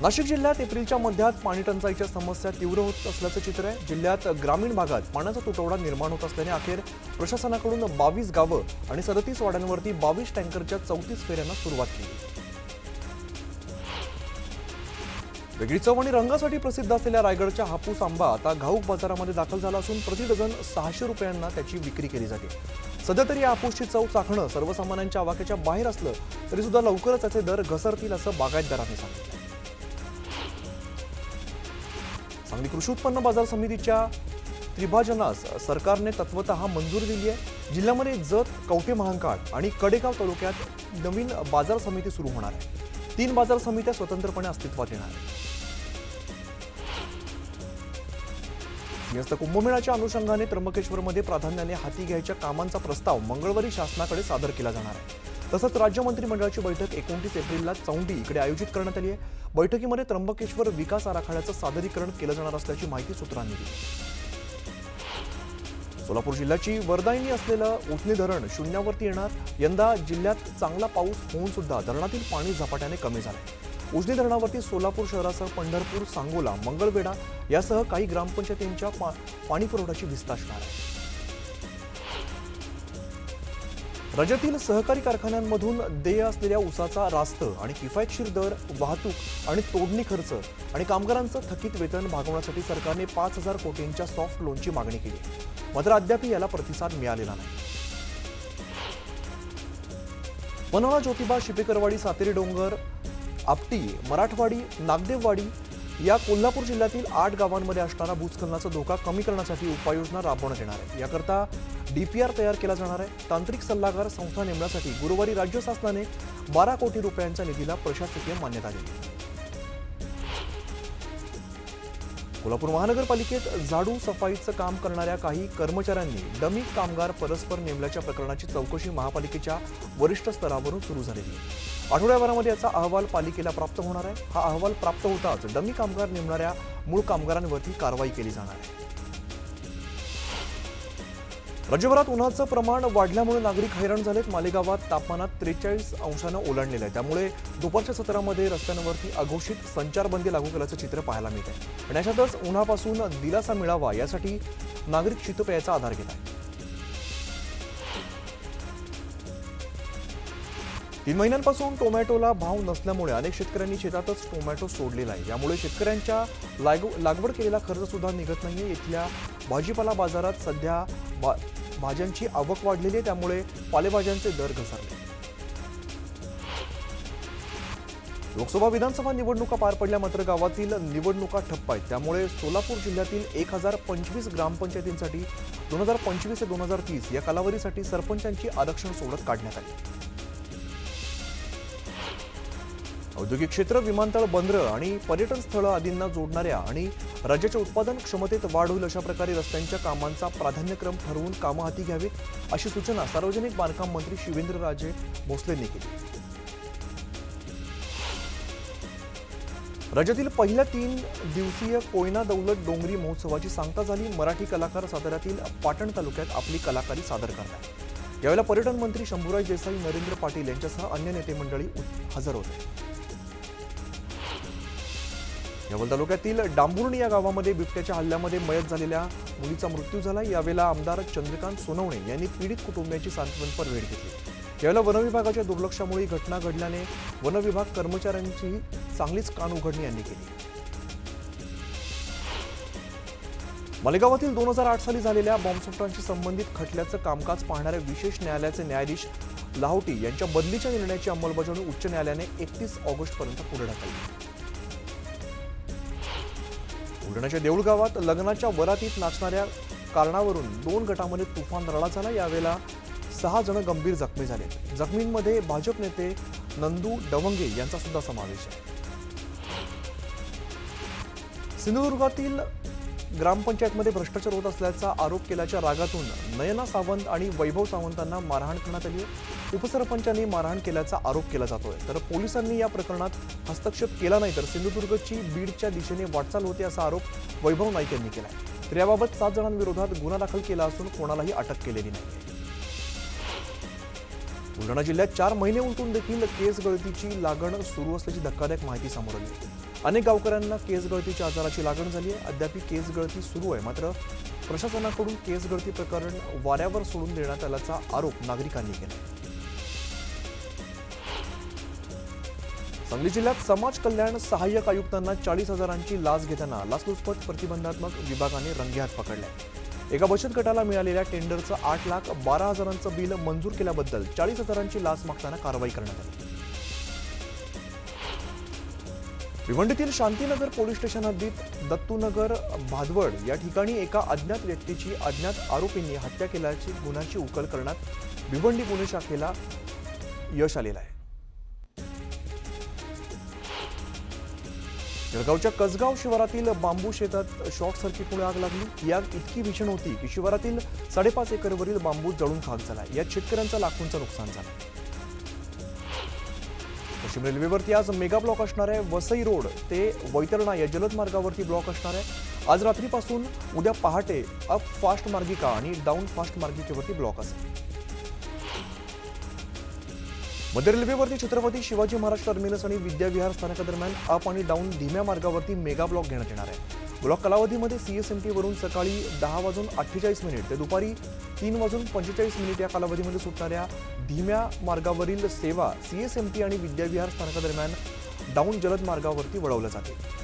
नाशिक जिल्ह्यात एप्रिलच्या मध्यात पाणी टंचाईच्या समस्या तीव्र होत असल्याचं चित्र आहे। जिल्ह्यात ग्रामीण भागात पाण्याचा तुटवडा निर्माण होत असल्याने अखेर प्रशासनाकडून 22 गावं आणि 37 वाड्यांवरती 22 टँकरच्या 34 फेऱ्यांना सुरुवात केली। वेगळी चव आणि रंगासाठी प्रसिद्ध असलेल्या रायगडच्या हापूस आंबा आता घाऊक बाजारामध्ये दाखल झाला असून प्रति डझन 600 रुपयांना त्याची विक्री केली जाते। सध्या तरी या हापूसची चव चाखणं सर्वसामान्यांच्या आवाक्याच्या बाहेर असलं तरी सुद्धा लवकरच त्याचे दर घसरतील असं बागायतदारांनी सांगितलं। सांगली कृषी उत्पन्न बाजार समितीच्या त्रिभाजनास सरकारने तत्वतः मंजुरी दिली आहे। जिल्ह्यामध्ये जत, कवठे महांकाळ आणि कडेगाव तालुक्यात नवीन बाजार समिती सुरू होणार आहे। 3 बाजार समित्या स्वतंत्रपणे अस्तित्वात येणार आहेत। सिंहस्थ कुंभमेळ्याच्या अनुषंगाने त्र्यंबकेश्वरमध्ये प्राधान्याने हाती घ्यायच्या कामांचा प्रस्ताव मंगळवारी शासनाकडे सादर केला जाणार आहे। तसंच राज्य मंत्रिमंडळाची बैठक 29 एप्रिलला चौंडी इकडे आयोजित करण्यात आली आहे। बैठकीमध्ये त्र्यंबकेश्वर विकास आराखड्याचं सादरीकरण केलं जाणार असल्याची माहिती सूत्रांनी दिली। सोलापूर जिल्ह्याची वरदायिनी असलेलं उजनी धरण शून्यावरती येणार। यंदा जिल्ह्यात चांगला पाऊस होऊन सुद्धा धरणातील पाणी झपाट्याने कमी झालंय। उजनी धरणावरती सोलापूर शहरासह पंढरपूर, सांगोला, मंगळवेढा यासह काही ग्रामपंचायतींच्या पाणी पुरवठ्याची विस्तार असणार आहे। राज्यातील सहकारी कारखान्यांमधून देय असलेल्या ऊसाचा रास्त आणि किफायतशीर दर, वाहतूक आणि तोडणी खर्च आणि कामगारांचं थकीत वेतन भागवण्यासाठी सरकारने 5,000 कोटींच्या सॉफ्ट लोनची मागणी केली, मात्र अद्याप याला प्रतिसाद मिळालेला नाही। पन्हाळा, ज्योतिबा, शिपेकरवाडी, सातेरी डोंगर, आपटी, मराठवाडी, नागदेववाडी या कोल्हापूर जिल्ह्यातील 8 गावांमध्ये असणारा भूस्खलनाचा धोका कमी करण्यासाठी उपाययोजना राबवण्यात येणार आहे। याकरता डीपीआर तयार केला जाणार आहे। तांत्रिक सल्लागार संस्था नेमण्यासाठी गुरुवारी राज्य शासनाने 12 कोटी रुपयांच्या निधीला प्रशासकीय मान्यता दिली। कोल्हापूर महानगरपालिकेत झाडू सफाईचं काम करणाऱ्या काही कर्मचाऱ्यांनी डमी कामगार परस्पर नेमल्याच्या प्रकरणाची चौकशी महापालिकेच्या वरिष्ठ स्तरावरून सुरू झालेली आहे। आठवड्याभरामध्ये याचा अहवाल पालिकेला प्राप्त होणार आहे। हा अहवाल प्राप्त होताच डमी कामगार नेमणाऱ्या मूळ कामगारांवरती कारवाई केली जाणार आहे। राज्यभरात उन्हाचं प्रमाण वाढल्यामुळे नागरिक हैराण झालेत। मालेगावात तापमानात 43 अंशांना ओलांडलेलं आहे। त्यामुळे दुपारच्या सत्रामध्ये रस्त्यांवरती अघोषित संचारबंदी लागू केल्याचं चित्र पाहायला मिळत आहे। आणि अशातच उन्हापासून दिलासा मिळावा यासाठी नागरिक शीतपेयाचा आधार घेत आहेत। 3 महिन्यांपासून टोमॅटोला भाव नसल्यामुळे अनेक शेतकऱ्यांनी शेतातच टोमॅटो सोडलेला आहे। यामुळे शेतकऱ्यांच्या लागवड केलेला खर्च सुद्धा निघत नाहीये। इथल्या भाजीपाला बाजारात सध्या भाज्यांची आवक वाढलेली आहे, त्यामुळे पालेभाज्यांचे दर घसरले। लोकसभा, विधानसभा निवडणुका पार पडल्या, मात्र गावातील निवडणुका ठप्प आहेत। त्यामुळे सोलापूर जिल्ह्यातील 1025 ग्रामपंचायतींसाठी 2025 ते 2030 या कालावधीसाठी सरपंचांची आरक्षण सोडत काढण्यात आली। औद्योगिक क्षेत्र, विमानतळ, बंदरं आणि पर्यटन स्थळं आदींना जोडणाऱ्या आणि राज्याच्या उत्पादन क्षमतेत वाढ होईल अशा प्रकारे रस्त्यांच्या कामांचा प्राधान्यक्रम ठरवून कामं हाती घ्यावीत अशी सूचना सार्वजनिक बांधकाम मंत्री शिवेंद्रराजे भोसलेंनी केली। राज्यातील पहिल्या 3 दिवसीय कोयना दौलत डोंगरी महोत्सवाची सांगता झाली। मराठी कलाकार साताऱ्यातील पाटण तालुक्यात आपली कलाकारी सादर करतात। यावेळेला पर्यटन मंत्री शंभूराज देसाई, नरेंद्र पाटील यांच्यासह अन्य नेते मंडळी हजर होते। यावल तालुक्यातील डांबुर्णी या गावामध्ये बिबट्याच्या हल्ल्यामध्ये मयत झालेल्या मुलीचा मृत्यू झाला। यावेळेला आमदार चंद्रकांत सोनवणे यांनी पीडित कुटुंबियांची सांत्वनपर भेट घेतली। यावेळेला वनविभागाच्या दुर्लक्षामुळे घटना घडल्याने वनविभाग कर्मचाऱ्यांची चांगलीच कान उघडणी यांनी केली। मालेगावातील 2008 साली झालेल्या बॉम्बस्फोटांशी संबंधित खटल्याचं कामकाज पाहणाऱ्या विशेष न्यायालयाचे न्यायाधीश लाहोटी यांच्या बदलीच्या निर्णयाची अंमलबजावणी उच्च न्यायालयाने 31 ऑगस्टपर्यंत पुढे ढकलली। बुलढाण्याच्या देऊळ गावात लग्नाच्या वरातीत नाचणाऱ्या कारणावरून 2 गटांमध्ये तुफान लढा झाला। यावेळेला 6 जण गंभीर जखमी झाले। जखमींमध्ये भाजप नेते नंदू डवंगे यांचा सुद्धा समावेश आहे। सिंधुदुर्गातील ग्रामपंचायतमध्ये भ्रष्टाचार होत असल्याचा आरोप केल्याच्या रागातून नयना सावंत आणि वैभव सावंतांना मारहाण करण्यात आली आहे। उपसरपंचांनी मारहाण केल्याचा आरोप केला जातोय, तर पोलिसांनी या प्रकरणात हस्तक्षेप केला नाही तर सिंधुदुर्गची बीडच्या दिशेने वाटचाल होती असा आरोप वैभव नाईक यांनी केला। तर याबाबत 7 जणांविरोधात गुन्हा दाखल केला असून कोणालाही अटक केलेली नाही। बुलढाणा जिल्ह्यात 4 महिने उलटून देखील केस गळतीची लागण सुरू असल्याची धक्कादायक माहिती समोर आली। अनेक गावकऱ्यांना केस गळतीच्या आजाराची लागण झाली आहे. अद्याप केस गळती सुरू आहे, मात्र प्रशासनाकडून केस गळती प्रकरण वाऱ्यावर सोडून देण्यात आल्याचा आरोप नागरिकांनी केला. सांगली जिल्ह्यात समाज कल्याण सहाय्यक आयुक्तांना 40,000ची लाच घेताना लाचलुचपत प्रतिबंधात्मक विभागाने रंगेहात पकडले. एका बचत गटाला मिळालेल्या टेंडरचं 8,12,000चं बिल मंजूर केल्याबद्दल 40,000ची लाच मागताना कारवाई करण्यात आली. भिवंडीतील शांतीनगर पोलीस स्टेशन हद्दीत दत्तूनगर भादवड या ठिकाणी एका अज्ञात व्यक्तीची अज्ञात आरोपींनी हत्या केल्याची गुन्ह्याची उकल करण्यात भिवंडी गुन्हे शाखेला यश आलेलं आहे. जळगावच्या कसगाव शिवारातील बांबू शेतात शॉर्ट सर्किटमुळे आग लागली. ही आग इतकी भीषण होती की शिवारातील 5.5 एकरवरील बांबू जळून खाक झाला. यात शेतकऱ्यांचं लाखोंचं नुकसान झालं. पश्चिम रेल्वेवरती आज मेगा ब्लॉक असणार आहे. वसई रोड ते वैतरणा या जलद मार्गावरती ब्लॉक असणार आहे. आज रात्रीपासून उद्या पहाटे अप फास्ट मार्गिका आणि डाऊन फास्ट मार्गिकेवरती ब्लॉक असेल. मध्य रेल्वेवरती छत्रपती शिवाजी महाराज टर्मिनस आणि विद्याविहार स्थानकादरम्यान अप आणि डाऊन धीम्या मार्गावरती मेगा ब्लॉक घेण्यात येणार आहे. ब्लॉक कालावधीमध्ये सीएसएमटी वरून सकाळी 10:48 ते दुपारी 3:45 या कालावधीमध्ये सुटणाऱ्या धीम्या मार्गावरील सेवा सीएसएमटी आणि विद्याविहार स्थानकादरम्यान डाऊन जलद मार्गावरती वळवल्या जाते.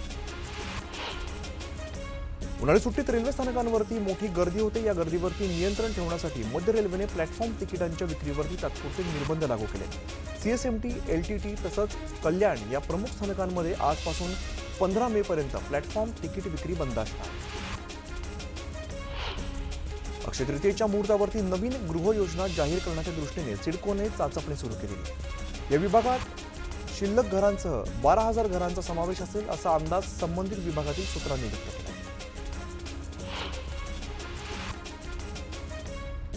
उन्हाळी सुट्टीत रेल्वे स्थानकांवरती मोठी गर्दी होते. या गर्दीवरती नियंत्रण ठेवण्यासाठी मध्य रेल्वेने प्लॅटफॉर्म तिकिटांच्या विक्रीवरती तात्पुरते निर्बंध लागू केले. सीएसएमटी, एलटीटी तसंच कल्याण या प्रमुख स्थानकांमध्ये आजपासून 15 मे पर्यंत प्लॅटफॉर्म तिकीट विक्री बंद असणार. अक्षय तृतीयेच्या मुहूर्तावरती नवीन गृहयोजना जाहीर करण्याच्या दृष्टीने सिडकोने चाचपणी सुरू केली. या विभागात शिल्लक घरांसह 12,000 घरांचा समावेश असेल असा अंदाज संबंधित विभागातील सूत्रांनी व्यक्त केला.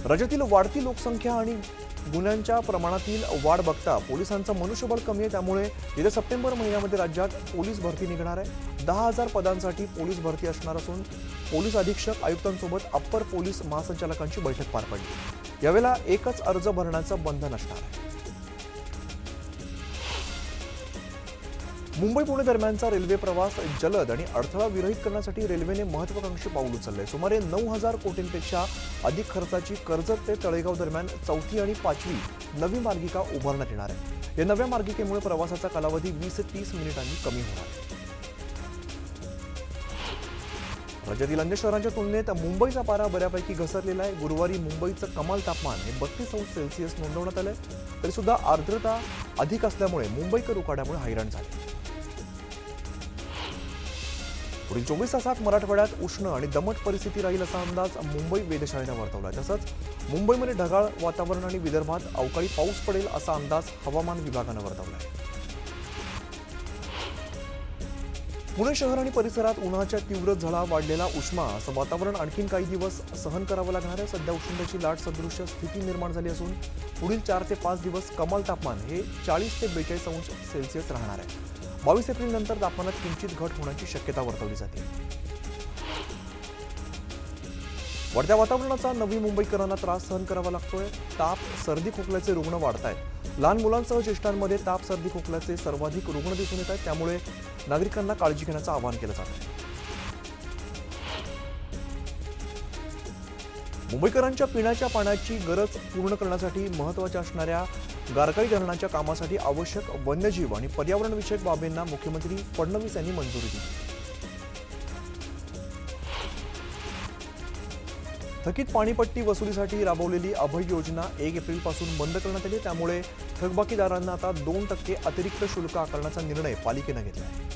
राज्यातील वाढती लोकसंख्या आणि गुन्ह्यांच्या प्रमाणातील वाढ बघता पोलिसांचं मनुष्यबळ कमी आहे. त्यामुळे येत्या सप्टेंबर महिन्यामध्ये राज्यात पोलीस भरती निघणार आहे. 10,000 पदांसाठी पोलीस भरती असणार असून पोलीस अधीक्षक आयुक्तांसोबत अप्पर पोलीस महासंचालकांची बैठक पार पडली. यावेळेला एकच अर्ज भरण्याचं बंधन असणार आहे. मुंबई पुणे दरम्यानचा रेल्वे प्रवास जलद आणि अडथळा विरहित करण्यासाठी रेल्वेने महत्वाकांक्षी पाऊल उचलले. सुमारे 9,000 कोटींपेक्षा अधिक खर्चाची कर्जत ते तळेगाव दरम्यान 4थी आणि 5वी नवी मार्गिका उभारण्यात येणार आहे. या नव्या मार्गिकेमुळे प्रवासाचा कालावधी 20 ते 30 मिनिटांनी कमी होणार आहे. राज्यातील अन्य शहरांच्या तुलनेत मुंबईचा पारा बऱ्यापैकी घसरलेला आहे. गुरुवारी मुंबईचं कमाल तापमान हे 32°C नोंदवण्यात आलंय. तरी सुद्धा आर्द्रता अधिक असल्यामुळे मुंबईकर उकाड्यामुळे हैराण झाले. पुढील 24 तासात मराठवाड्यात उष्ण आणि दमट परिस्थिती राहील असा अंदाज मुंबई वेधशाळेनं वर्तवला. तसंच मुंबईमध्ये ढगाळ वातावरण आणि विदर्भात अवकाळी पाऊस पडेल असा अंदाज हवामान विभागानं वर्तवला आहे. पुणे शहर आणि परिसरात उन्हाच्या तीव्र झळा, वाढलेला उष्मा असं वातावरण आणखीन काही दिवस सहन करावं लागणार आहे. सध्या उष्णतेची लाट सदृश्य स्थिती निर्माण झाली असून पुढील 4 ते 5 दिवस कमाल तापमान हे 40 ते 42°C राहणार आहे. 22 एप्रिल नंतर तापमानात किंचित घट होण्याची शक्यता वर्तवली जाते. वाढत्या वातावरणाचा नवी मुंबईकरांना त्रास सहन करावा लागतोय. ताप, सर्दी, खोकल्याचे रुग्ण वाढत आहेत. लहान मुलांसह ज्येष्ठांमध्ये ताप, सर्दी, खोकल्याचे सर्वाधिक रुग्ण दिसून येत आहेत. त्यामुळे नागरिकांना काळजी घेण्याचं आवाहन केलं जात आहे. मुंबईकरांच्या पिण्याच्या पाण्याची गरज पूर्ण करण्यासाठी महत्त्वाच्या असणाऱ्या गारकाई धरणाच्या कामासाठी आवश्यक वन्यजीव आणि पर्यावरणविषयक बाबींना मुख्यमंत्री फडणवीस यांनी मंजुरी दिली. थकीत पाणीपट्टी वसुलीसाठी राबवलेली अभय योजना 1 एप्रिलपासून बंद करण्यात आली. त्यामुळे थकबाकीदारांना आता 2% अतिरिक्त शुल्क आकारण्याचा निर्णय पालिकेनं घेतला आहे.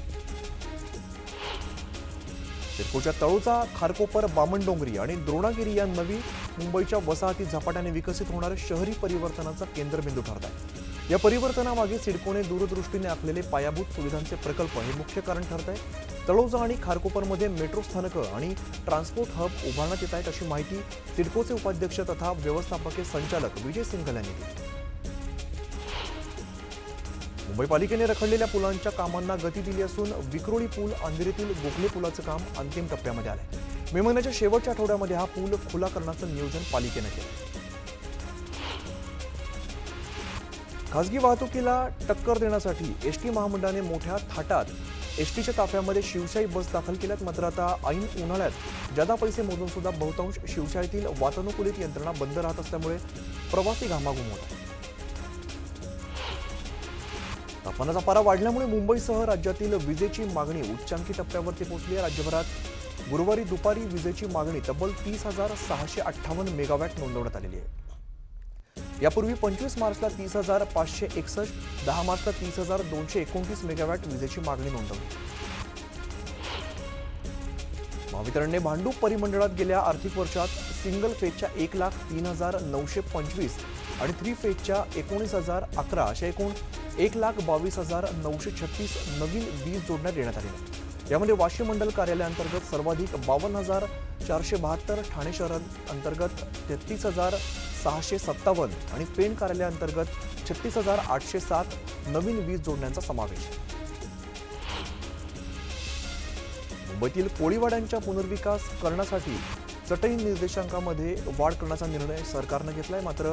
सिडकोच्या तळोजा, खारकोपर, बामणडोंगरी आणि द्रोणागिरी या नवी मुंबईच्या वसाहती झपाट्याने विकसित होणाऱ्या शहरी परिवर्तनाचा केंद्रबिंदू ठरत आहे. या परिवर्तनामागे सिडकोने दूरदृष्टीने आखलेले पायाभूत सुविधांचे प्रकल्प हे मुख्य कारण ठरत आहे. तळोजा आणि खारकोपरमध्ये मेट्रो स्थानकं आणि ट्रान्सपोर्ट हब उभारण्यात येत आहेत अशी माहिती सिडकोचे उपाध्यक्ष तथा व्यवस्थापकीय संचालक विजय सिंघल यांनी दिली. मुंबई पालिकेने रखडलेल्या पुलांच्या कामांना गती दिली असून विक्रोळी पूल, अंधेरीतील गोखले पुलाचं काम अंतिम टप्प्यामध्ये आलंय. मे महिन्याच्या शेवटच्या आठवड्यामध्ये हा पूल खुला करण्याचं नियोजन पालिकेनं केलं. खासगी वाहतुकीला टक्कर देण्यासाठी एसटी महामंडळाने मोठ्या थाटात एसटीच्या ताफ्यामध्ये शिवशाही बस दाखल केल्यात. मात्र आता ऐन उन्हाळ्यात जादा पैसे मोजून सुद्धा बहुतांश शिवशाहीतील वातानुकूलित यंत्रणा बंद राहत असल्यामुळे प्रवासी घामाघूम होत आहेत. तापमानाचा पारा वाढल्यामुळे मुंबईसह राज्यातील विजेची मागणी उच्चांकी टप्प्यावरती पोहोचली आहे. राज्यभरात गुरुवारी दुपारी विजेची मागणी तब्बल 30,658 मेगावॅट नोंदवण्यात आलेली आहे. यापूर्वी 25 मार्चला 30,561, 10 मार्चला 30,229 मेगावॅट विजेची मागणी नोंदवली. महावितरणने भांडूप परिमंडळात गेल्या आर्थिक वर्षात सिंगल फेजच्या 1,03,925 आणि थ्री फेजच्या 19,011 अशा एकूण 1,22,936 नवीन वीज जोडण्या देण्यात आल्या. यामध्ये वाशी मंडल कार्यालयाअंतर्गत सर्वाधिक 52,472, ठाणे शहर अंतर्गत 33,657 आणि पेण कार्यालयाअंतर्गत 36,807 नवीन वीज जोडण्यांचा समावेश. मुंबईतील कोळीवाड्यांच्या पुनर्विकास करण्यासाठी चटई निर्देशांकामध्ये वाढ करण्याचा निर्णय सरकारनं घेतलाय. मात्र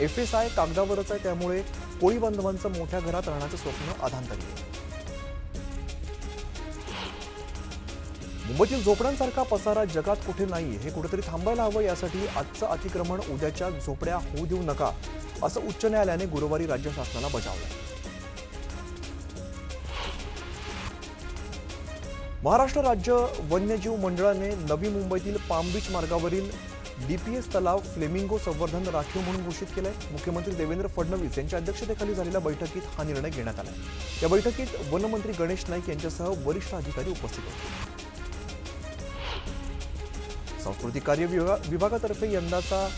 FSI कागदावरच आहे, त्यामुळे कोळी बांधवांचं मोठ्या घरात राहण्याचं स्वप्न अधांतरी आहे. मुंबईतील झोपड्यांसारखा पसारा जगात कुठे नाही, हे कुठेतरी थांबायला हवं. यासाठी आजचं अतिक्रमण उद्याच्या झोपड्या होऊ देऊ नका, असं उच्च न्यायालयाने गुरुवारी राज्य शासनाला बजावलं. महाराष्ट्र राज्य वन्यजीव मंडळाने नवी मुंबईतील पाम बीच मार्गावरील DPS तलाव फ्लेमिंगो संवर्धन राखीव म्हणून घोषित केलाय. मुख्यमंत्री देवेंद्र फडणवीस यांच्या अध्यक्षतेखाली झालेल्या बैठकीत हा निर्णय घेण्यात आला. या बैठकीत वनमंत्री गणेश नाईक यांच्यासह वरिष्ठ अधिकारी उपस्थित होते. सांस्कृतिक कार्य विभागातर्फे यंदाचा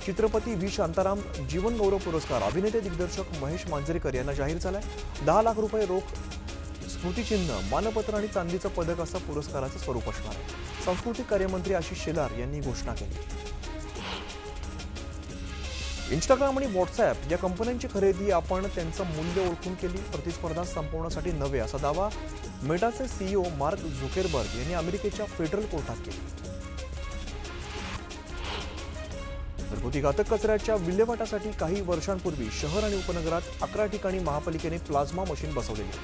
चित्रपती व्ही शांताराम जीवन गौरव पुरस्कार अभिनेते दिग्दर्शक महेश मांजरेकर यांना जाहीर झालाय. 10 लाख रुपये रोख, स्मृतिचिन्ह, मानपत्र आणि चांदीचं पदक असं पुरस्काराचं स्वरूप असणार आहे. सांस्कृतिक कार्यमंत्री आशिष शेलार यांनी घोषणा केली. इंस्टाग्राम आणि व्हॉट्सअप या कंपन्यांची खरेदी आपण त्यांचं मूल्य ओळखून केली, प्रतिस्पर्धा संपवण्यासाठी नव्हे, असा दावा मेटाचे CEO मार्क झुकेरबर्ग यांनी अमेरिकेच्या फेडरल कोर्टात केली. घरगुती घातक कचऱ्याच्या विल्हेवाटासाठी काही वर्षांपूर्वी शहर आणि उपनगरात 11 ठिकाणी महापालिकेने प्लाझ्मा मशीन बसवलेली आहे.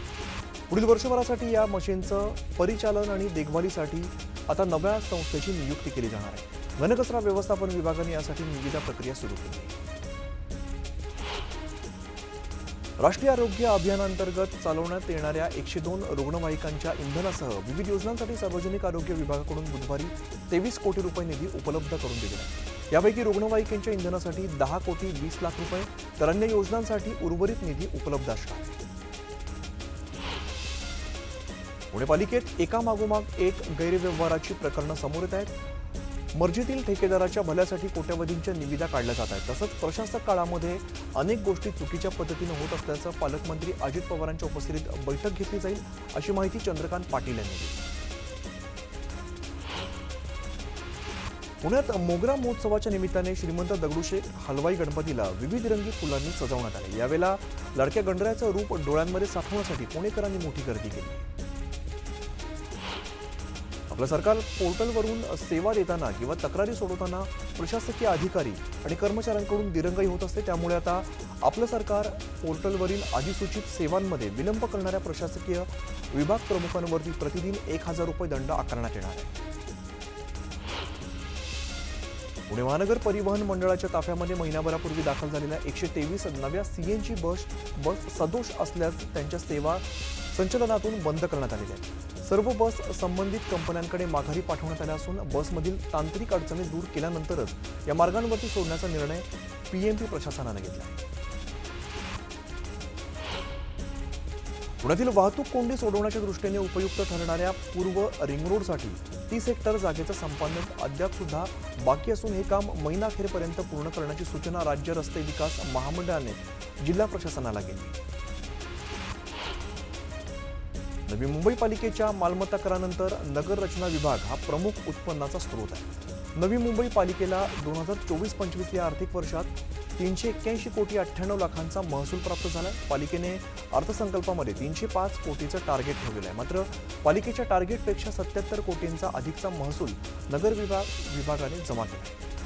पुढील वर्षभरासाठी या मशीनचं परिचालन आणि देखभालीसाठी आता नव्या संस्थेची नियुक्ती केली जाणार आहे. घनकचरा व्यवस्थापन विभागाने यासाठी निविदा प्रक्रिया सुरू केली. राष्ट्रीय आरोग्य अभियानांतर्गत चालवण्यात येणाऱ्या 102 रुग्णवाहिकांच्या इंधनासह विविध योजनांसाठी सार्वजनिक आरोग्य विभागाकडून बुधवारी 23 कोटी रुपये निधी उपलब्ध करून दिला आहे. यापैकी रुग्णवाहिकेच्या इंधनासाठी 10 कोटी 20 लाख रुपये तर अन्य योजनांसाठी उर्वरित निधी उपलब्ध असणार. पुणे पालिकेत एकामागोमाग एक गैरव्यवहाराची प्रकरणं समोर येत आहेत. मर्जीतील ठेकेदाराच्या भल्यासाठी कोट्यवधींच्या निविदा काढल्या जात आहेत. तसंच प्रशासक काळामध्ये अनेक गोष्टी चुकीच्या पद्धतीनं होत असल्याचं पालकमंत्री अजित पवारांच्या उपस्थितीत बैठक घेतली जाईल, अशी माहिती चंद्रकांत पाटील यांनी दिली. पुण्यात मोगरा महोत्सवाच्या निमित्ताने श्रीमंत दगडूशेठ हलवाई गणपतीला विविध रंगी फुलांनी सजवण्यात आले. यावेळेला लाडक्या गणरायाचं रूप डोळ्यांमध्ये साठवण्यासाठी पुणेकरांनी मोठी गर्दी केली. आपलं सरकार पोर्टलवरून सेवा देताना किंवा तक्रारी सोडवताना प्रशासकीय अधिकारी आणि कर्मचाऱ्यांकडून दिरंगाई होत असते. त्यामुळे आता आपलं सरकार पोर्टलवरील अधिसूचित सेवांमध्ये विलंब करणाऱ्या प्रशासकीय विभाग प्रमुखांवरती प्रतिदिन 1,000 रुपये दंड आकारण्यात येणार आहे. पुणे महानगर परिवहन मंडळाच्या ताफ्यामध्ये महिनाभरापूर्वी दाखल झालेल्या 123 नव्या CNG बस सदोष असल्यास त्यांच्या सेवा संचलनातून बंद करण्यात आलेल्या आहेत. सर्व बस संबंधित कंपन्यांकडे माघारी पाठवण्यात आल्या असून बसमधील तांत्रिक अडचणी दूर केल्यानंतरच या मार्गांवरती सोडण्याचा निर्णय PMP प्रशासनाने घेतला आहे. पुण्यातील वाहतूक कोंडी सोडवण्याच्या दृष्टीने उपयुक्त ठरणाऱ्या पूर्व रिंग रोडसाठी 30 हेक्टर जागेचं संपादन अद्याप सुद्धा बाकी असून हे काम महिनाअखेरपर्यंत पूर्ण करण्याची सूचना राज्य रस्ते विकास महामंडळाने जिल्हा प्रशासनाला केली. नवी मुंबई पालिकेच्या मालमत्ता करानंतर नगर रचना विभाग हा प्रमुख उत्पन्नाचा स्रोत आहे. नवी मुंबई पालिकेला 2024-25 या आर्थिक वर्षात 381 कोटी 98 लाखांचा महसूल प्राप्त झाला. पालिकेने अर्थसंकल्पामध्ये 305 कोटीचं टार्गेट ठेवलेलं आहे. मात्र पालिकेच्या टार्गेटपेक्षा 77 कोटींचा अधिकचा महसूल नगर विभागाने जमा केला.